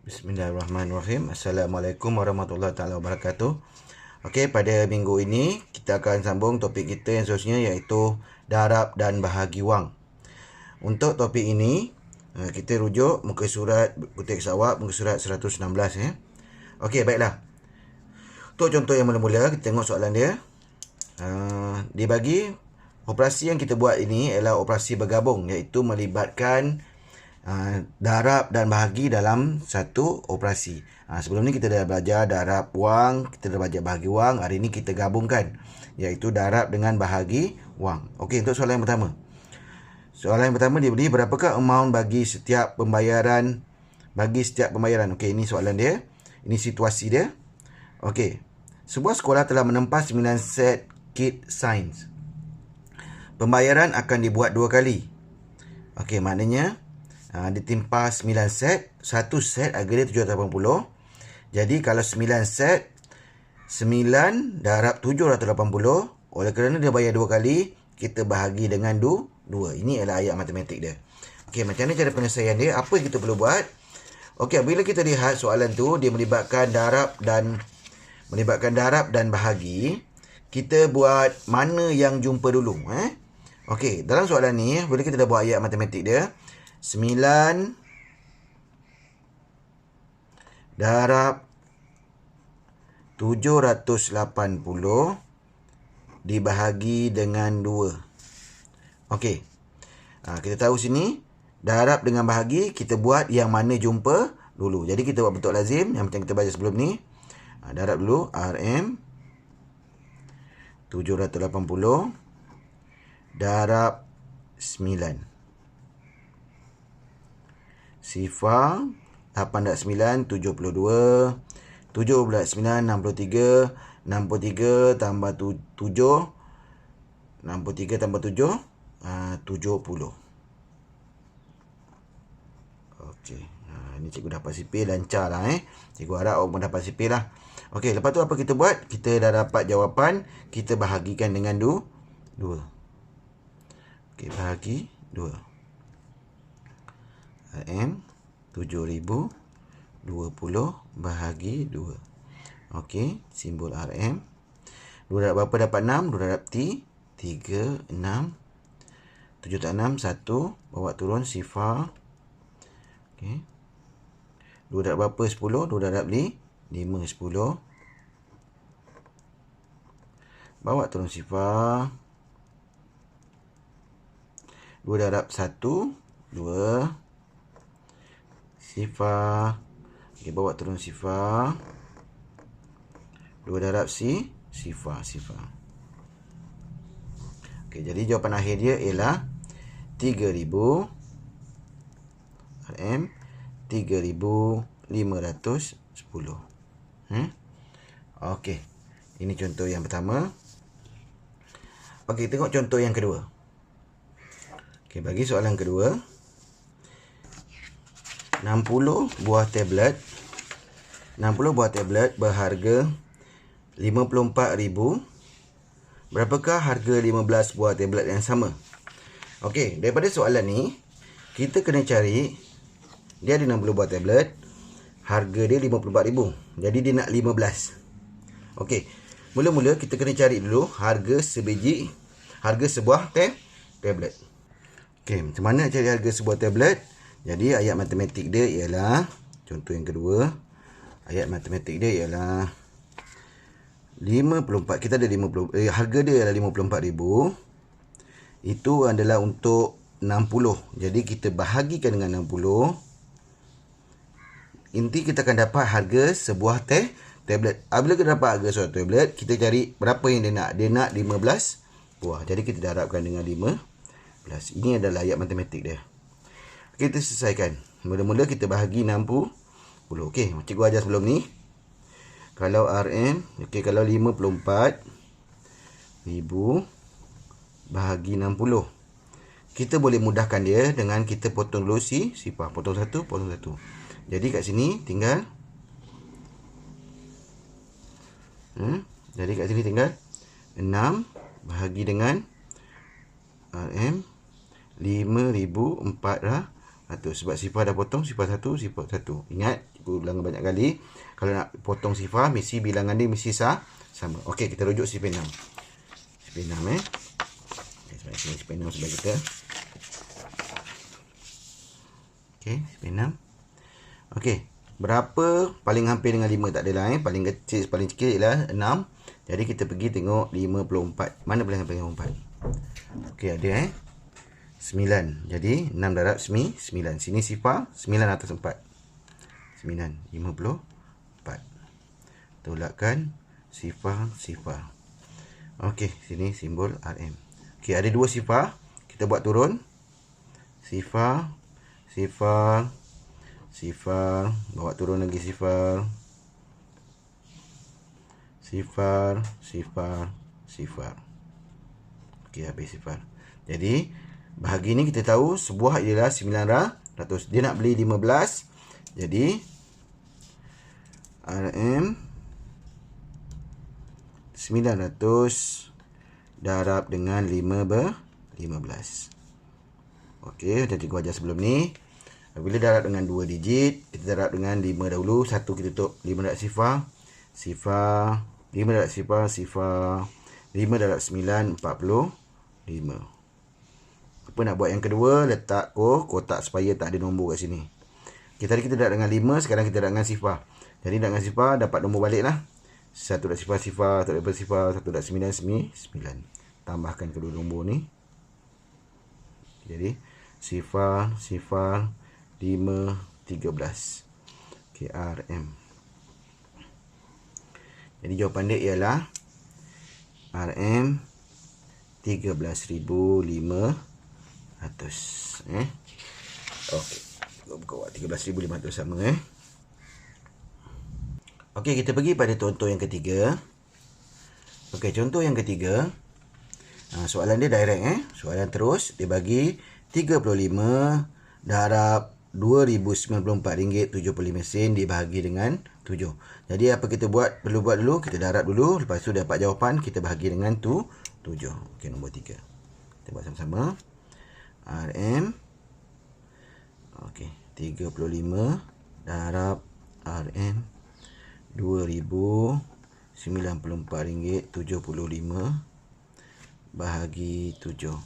Bismillahirrahmanirrahim. Assalamualaikum warahmatullahi taala wabarakatuh. Okey, pada minggu ini kita akan sambung topik kita yang seterusnya, iaitu darab dan bahagi wang. Untuk topik ini kita rujuk muka surat kutip sawak muka surat 116 ya. Okey, baiklah. Untuk contoh yang mula-mula, kita tengok soalan dia. Dia bagi operasi yang kita buat ini ialah operasi bergabung, iaitu melibatkan darab dan bahagi dalam satu operasi. Sebelum ni kita dah belajar darab wang, kita dah belajar bahagi wang. Hari ni kita gabungkan, iaitu darab dengan bahagi wang. Okey, untuk soalan yang pertama. Soalan yang pertama dia beri berapakah amount bagi setiap pembayaran. Okey, ini soalan dia. Ini situasi dia. Okey. Sebuah sekolah telah menempah 9 set kit sains. Pembayaran akan dibuat 2 kali. Okey, maknanya ditimpa 9 set, satu set harga dia 780. Jadi kalau 9 set, 9 darab 780, oleh kerana dia bayar 2 kali, kita bahagi dengan 2. Ini adalah ayat matematik dia. Okey, macam mana cara penyelesaian dia? Apa yang kita perlu buat? Okey, bila kita lihat soalan tu dia melibatkan darab dan bahagi, kita buat mana yang jumpa dulu, Okey, dalam soalan ni bila kita dah buat ayat matematik dia, 9 darab 780 dibahagi dengan 2. Okey. Kita tahu sini darab dengan bahagi, kita buat yang mana jumpa dulu. Jadi kita buat bentuk lazim yang macam kita baca sebelum ni. Darab dulu RM 780 darab 9. Sifar 8 darab 9 72, 7 darab 9 63, 63 tambah 7, 63 tambah 7 70. Okey, ini cikgu dapat sipil, lancar lah Cikgu harap awak pun dapat sipil lah. Okey, lepas tu apa kita buat? Kita dah dapat jawapan, kita bahagikan dengan 2. Okey, bahagi 2. RM 7,020 bahagi 2. Okey, simbol RM. 2 darab berapa dapat 6? 2 darab 3, 6. 7 tak 6, 1. Bawa turun sifar. Okey. 2 darab berapa? 10. 2 darab 5, 10. Bawa turun sifar. 2 darab 1, 2. Sifar. Okey, bawa turun sifar. 2 darab sifar. Okey, jadi jawapan akhir dia ialah 3,000 RM 3,510. Okey, ini contoh yang pertama. Okey, tengok contoh yang kedua. Okey, bagi soalan kedua, 60 buah tablet berharga 54,000. Berapakah harga 15 buah tablet yang sama? Okey, daripada soalan ni kita kena cari, dia ada 60 buah tablet, harga dia 54,000. Jadi dia nak 15. Okey, mula-mula kita kena cari dulu harga sebuah tablet. Okey, macam mana cari harga sebuah tablet? Jadi ayat matematik dia ialah, contoh yang kedua, ayat matematik dia ialah 54. Kita ada 50, harga dia adalah 54,000. Itu adalah untuk 60. Jadi kita bahagikan dengan 60. Inti kita akan dapat harga sebuah tablet. Apabila kita dapat harga sebuah tablet, kita cari berapa yang dia nak. Dia nak 15 buah. Jadi kita darabkan dengan 15. Ini adalah ayat matematik dia. Kita selesaikan. Mula-mula kita bahagi 60. Okey, cikgu ajar sebelum ni. Kalau RM, kalau 54,000 bahagi 60. Kita boleh mudahkan dia dengan kita potong dulu sifar. Potong satu. Jadi kat sini tinggal Jadi kat sini tinggal 6 bahagi dengan RM 5,400. Sebab sifar dah potong, sifar 1, sifar 1. Ingat, ulang banyak kali. Kalau nak potong sifar, mesti bilangan dia mesti sama. Okey, kita rujuk sifar 6. Sifar 6 Sini sifar 6 sebelah kita. Okey, sifar 6. Okey, berapa paling hampir dengan 5 tak adalah paling kecil, paling sikit ialah 6. Jadi kita pergi tengok 54. Mana paling hampir dengan 4? Okey, ada 9. Jadi 6 darab 9. Sini sifar 9 atas 4. 9, 54. Tolakkan sifar. Okey, sini simbol RM. Okey, ada 2 sifar. Kita buat turun. Sifar. Bawa turun lagi sifar. Okey, habis sifar. Jadi bahagi ni kita tahu sebuah ialah 900. Dia nak beli 15. Jadi RM 900 darab dengan 15. Okey, macam cikgu ajar sebelum ni. Bila darab dengan 2 digit, kita darab dengan 5 dahulu. 1 kita tutup 5 darab sifar. 5 darab sifar. 5 darab 9, 45. Apa nak buat yang kedua, letak kotak supaya tak ada nombor kat sini. Okay, tadi kita darab dengan 5, sekarang kita darab dengan sifar. Jadi darab dengan sifar, dapat nombor balik lah. 1 darab sifar, 1 darab sifar, 1 darab 9, 9. Tambahkan kedua nombor ni. Jadi, sifar, 5, 13. Okay, RM. Jadi jawapan dia ialah RM 13,500. Okey. Buka 13,500 sama Okey, kita pergi pada contoh yang ketiga. Okey, contoh yang ketiga. Soalan dia direct Soalan terus dia bagi 35 darab RM2,094.75 dibahagi dengan 7. Jadi apa kita buat dulu, kita darab dulu, lepas tu dapat jawapan, kita bahagi dengan 7. Okey, nombor 3. Kita buat sama-sama. RM. Okey, 35 darab RM RM2,094.75 bahagi 7.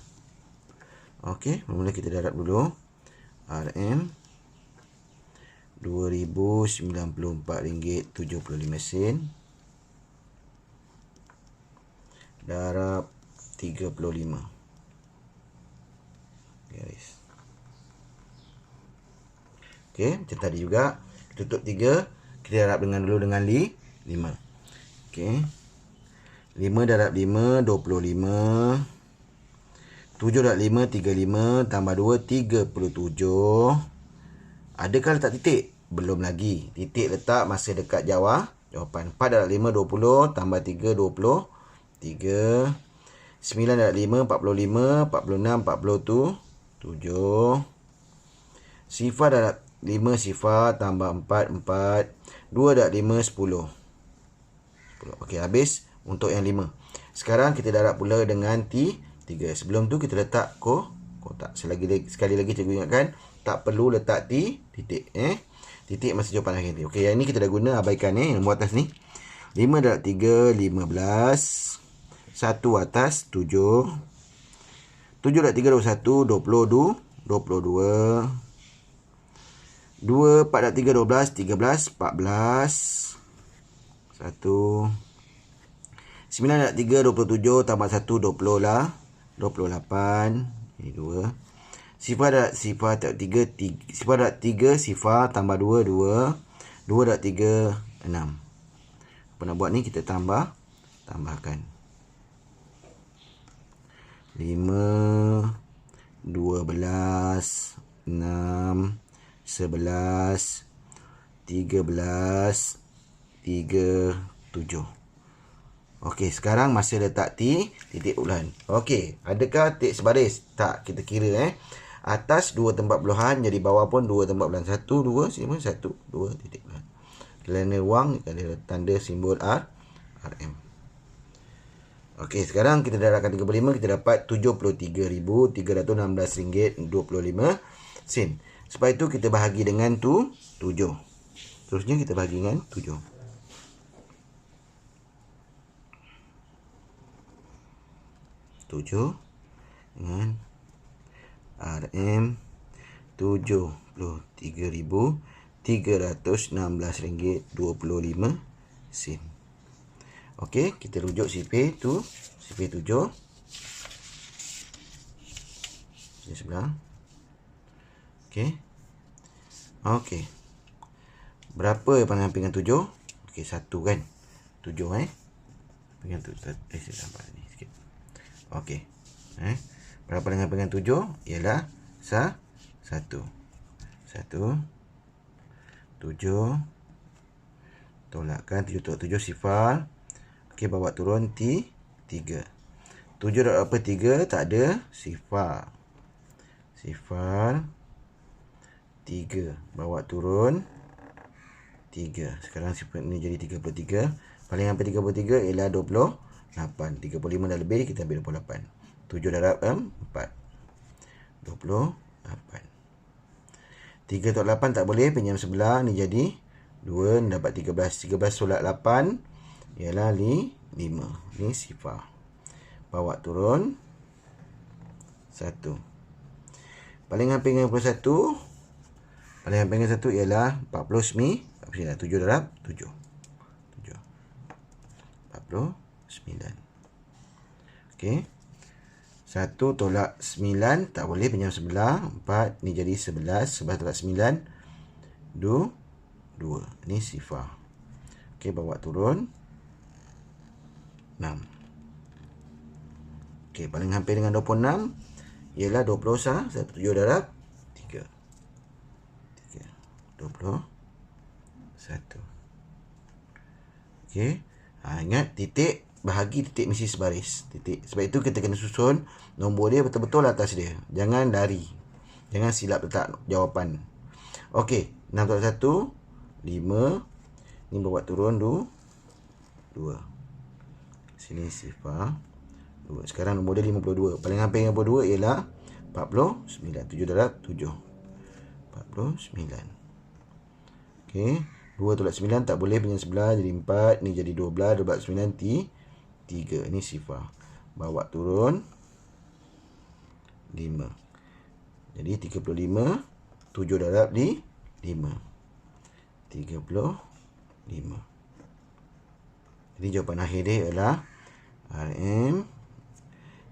Okey, mula kita darab dulu. RM RM2,094.75 darab 35. Garis. Okey, macam tadi juga. Tutup 3. Kita darab dulu dengan 5. Okey. 5 darab 5, 25. 7 darab 5, 35. Tambah 2, 37. Adakah letak titik? Belum lagi. Titik letak masa dekat jawapan. 4 darab 5, 20. Tambah 3, 23. 9 darab 5, 45. 46, 47. Sifar darab 5, sifar. Tambah 4, 4. 2 darab 5, 10. Okey, habis untuk yang 5. Sekarang kita darab pula dengan 3. Sebelum tu kita letak kotak. Sekali lagi cikgu ingatkan, tak perlu letak titik. Titik masa jawapan akhir ni. Okey, yang ni kita dah guna, abaikan nombor atas ni. 5 darab 3, 15. 1 atas 7. 7 darab 3 darab 1, 22. 22. 2, 4 darab 3, 12. 13, 14. 1. 9 darab 3, 27. Tambah 1, 20 lah. 28. Ini 2. Sifar darab 3, sifar. Tambah 2, 2. 2 darab 3, 6. Apa nak buat ni? Kita tambahkan. 5, 12, 6, 11, 13, 3, 7. Okey, sekarang masa letak titik ulan. Okey, adakah titik sebaris? Tak, kita kira atas 2 tempat puluhan, jadi bawah pun 2 tempat puluhan. 1, 2, sini 1, 2 titik puluhan. Kerana wang ada tanda simbol RM. Okey, sekarang kita darabkan 35, kita dapat RM73,316.25. Sebab itu kita bahagi dengan 7. Terusnya kita bahagi dengan 7. 7 dengan RM RM73,316.25. Okey, kita rujuk CP tu, CP7. Di sebelah. Okey. Okey. Berapa yang paling hampir dengan 7? Okey, 1 kan. 7 Dengan 7. Saya tambah ni sikit. Okey. Berapa dengan 7? Ialah 1. 1. 7. Tolakkan 7 tolak 7 sifar. Okey, bawa turun 3. 7 darab apa 3? Tak ada sifar. Sifar 3. Bawa turun 3. Sekarang sifar ni jadi 33. Paling hampir 33 ialah 28. 35 dah lebih, kita ambil 28. 7 darab 4. 28. 3 tolak 8 tak boleh, pinjam sebelah. Ni jadi 2, ni dapat 13. 13 tolak 8 ialah 5. Ni sifar. Bawa turun 1. Paling hampir dengan 21. Paling hampir dengan 1 ialah 49. 7 darab 7. 49. Okey. 1 tolak 9 tak boleh, pinjam sebelah. 4, ni jadi 11. 11 tolak 9 2. Ni sifar. Okey, bawa turun 6. Okey, paling hampir dengan 26 ialah 21. 7 darab 3. 21. Okey. Ingat titik bahagi titik mesti sebaris. Titik. Sebab itu kita kena susun nombor dia betul-betul atas dia. Jangan lari. Jangan silap letak jawapan. Okey. 6 tolak 1. 5. Ni bawa turun 2. Sini sifar 2. Sekarang nombor dia 52. Paling hampir dengan 52 ialah 49. 7 darab 7. 49. Okey. 2 tolak 9 tak boleh, pinjam sebelah jadi 4. Ni jadi 12. 12 9 3. Ini sifar. Bawa turun 5. Jadi 35. 7 darab 5. 35. Jadi jawapan akhir dia ialah RM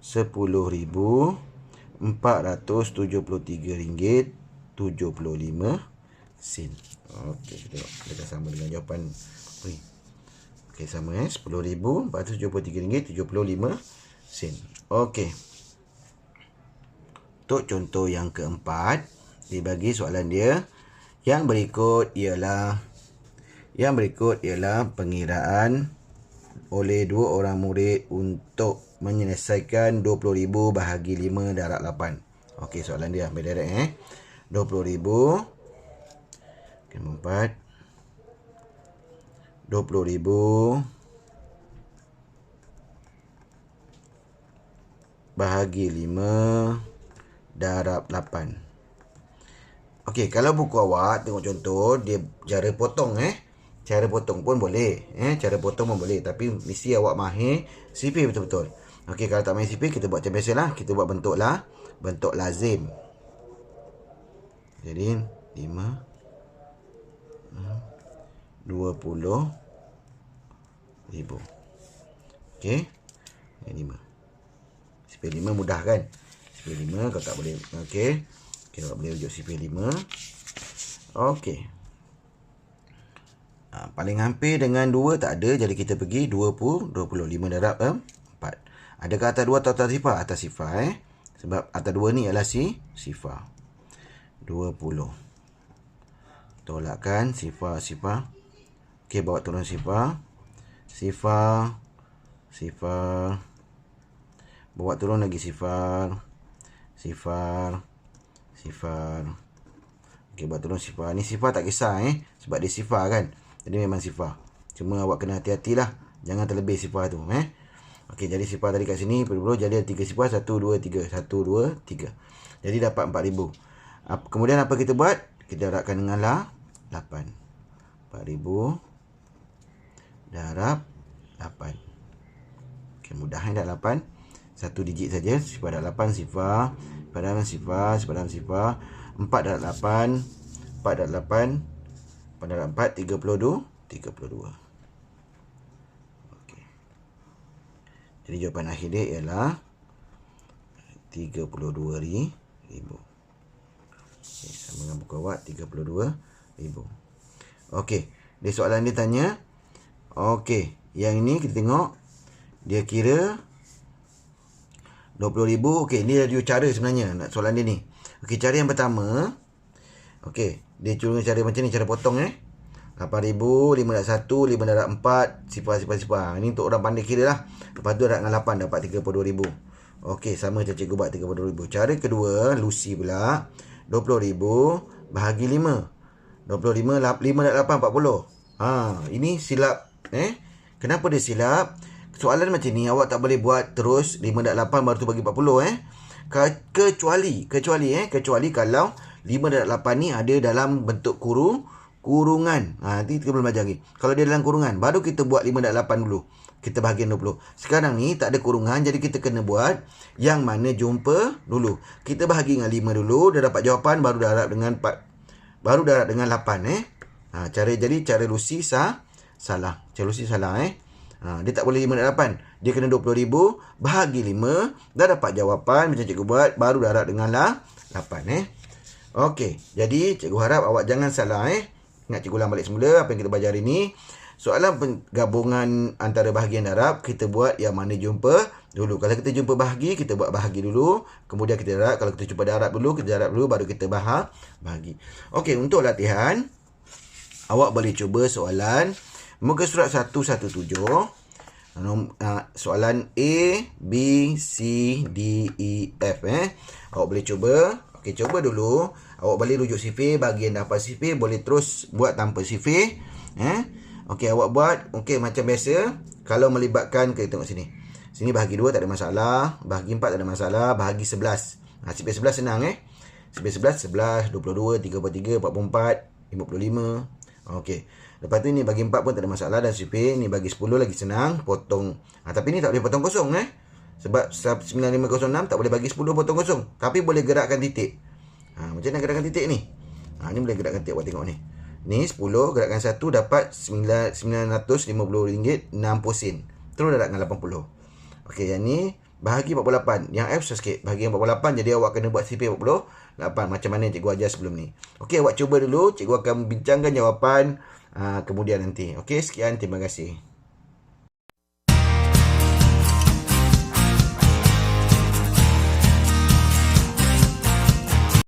RM10,473.75. Okey, kita tengok. Kita sama dengan jawapan. Okey, sama RM10,473.75. Okey. Untuk contoh yang keempat, dibagi soalan dia. Yang berikut ialah pengiraan oleh 2 orang murid untuk menyelesaikan 20,000 bahagi 5 darab 8. Okey, soalan dia ambil direct 20,000. Okey, 4. 20,000 bahagi 5 darab 8. Okey, kalau buku awak tengok contoh, dia cara potong Cara potong pun boleh. Cara potong pun boleh. Tapi mesti awak mahir CP betul-betul. Okey, kalau tak mahir CP, kita buat macam biasalah. Kita buat bentuk lazim. Jadi 5 20,000. Okey. 5. CP 5 mudah kan? CP 5 kalau tak boleh. Okey. Kita boleh rujuk CP 5. Okey. Paling hampir dengan 2 tak ada. Jadi kita pergi 25 darab 4. Adakah atas 2 atau atas sifar? Atas sifar Sebab atas 2 ni ialah sifar. 20. Tolakkan sifar. Okey, bawa turun sifar. Sifar. Bawa turun lagi sifar. Okey, bawa turun sifar. Ni sifar tak kisah sebab dia sifar kan. Jadi memang sifar. Cuma awak kena hati-hatilah. Jangan terlebih sifar tu Okey, jadi sifar tadi kat sini perlu jadi ada 3 sifar. 1, 2, 3. 1, 2, 3. Jadi dapat 4,000. Kemudian apa kita buat? Kita darabkan dengan 8. 4,000 darab 8. Okay, mudah dah 8. Satu digit saja. Sifar darab 8, sifar. Sifar dalam sifar. Sifar dalam sifar. 4 darab 8. 4 darab 8. 4 darab 4, 32. Okay. Jadi jawapan akhir dia ialah 32,000. Okay, sama dengan buku awak, 32,000. Okey, dia soalan dia tanya. Okey, yang ini kita tengok dia kira 20,000. Okey, ni ada dua cara sebenarnya nak soalan dia ni. Okey, cara yang pertama. Okey, dia cuma cara macam ni, cara potong 8,000, 5 darab 1, 5 darab 4, sifar. Ini untuk orang pandai kira lah. Lepas tu darab dengan 8 dapat 32,000. Okey, sama macam cikgu buat 32,000. Cara kedua, Lucy pula. 20,000 bahagi 5. 25, 5 darab 8, 40. Ini silap. Kenapa dia silap? Soalan macam ni awak tak boleh buat terus 5 darab 8 baru tu bagi 40. Kecuali kalau 5 darab 8 ni ada dalam bentuk kurungan. Nanti kita belum belajar lagi. Kalau dia dalam kurungan, baru kita buat 5 darab 8 dulu. Kita bahagian 20. Sekarang ni tak ada kurungan, jadi kita kena buat yang mana jumpa dulu. Kita bahagi dengan 5 dulu, dah dapat jawapan, baru darab dengan 4. Baru darab dengan 8. Cara Lucy salah. Cara Lucy salah. Dia tak boleh 5 darab 8. Dia kena 20,000 bahagi 5. Dah dapat jawapan macam cikgu buat, baru darab dengan 8. Okey, jadi cikgu harap awak jangan salah. Ingat cikgu ulang balik semula apa yang kita belajar hari ni. Soalan penggabungan antara bahagian darab, kita buat yang mana jumpa dulu. Kalau kita jumpa bahagi, kita buat bahagi dulu. Kemudian kita darab. Kalau kita jumpa darab dulu, kita darab dulu, baru kita bahagi. Okey, untuk latihan, awak boleh cuba soalan muka surat 117. Soalan A, B, C, D, E, F. Awak boleh cuba. Okey, cuba dulu. Awak boleh rujuk sifir, bahagian dapat sifir. Boleh terus buat tanpa sifir. Okey, awak buat. Okey, macam biasa. Kalau melibatkan, kita tengok sini. Sini bahagi 2 tak ada masalah. Bahagi 4 tak ada masalah. Bahagi 11. Sifir 11 senang. Sifir 11, 11, 22, 33, 44, 55. Okey. Lepas tu ni bagi 4 pun tak ada masalah. Dan sifir ni bagi 10 lagi senang. Potong. Tapi ni tak boleh potong kosong. Sebab 9506 tak boleh bagi 10 potong kosong. Tapi boleh gerakkan titik. Macam mana gerakkan titik ni? Ni boleh gerakkan titik. Awak tengok ni. Ni 10 gerakkan 1 dapat RM950 60 sen. Terus darab dengan 80. Okey, yang ni bahagi 48. Yang F susah sikit. Bahagi 48, jadi awak kena buat sifir 48. Macam mana cikgu ajar sebelum ni. Okey, awak cuba dulu. Cikgu akan bincangkan jawapan kemudian nanti. Okey, sekian. Terima kasih.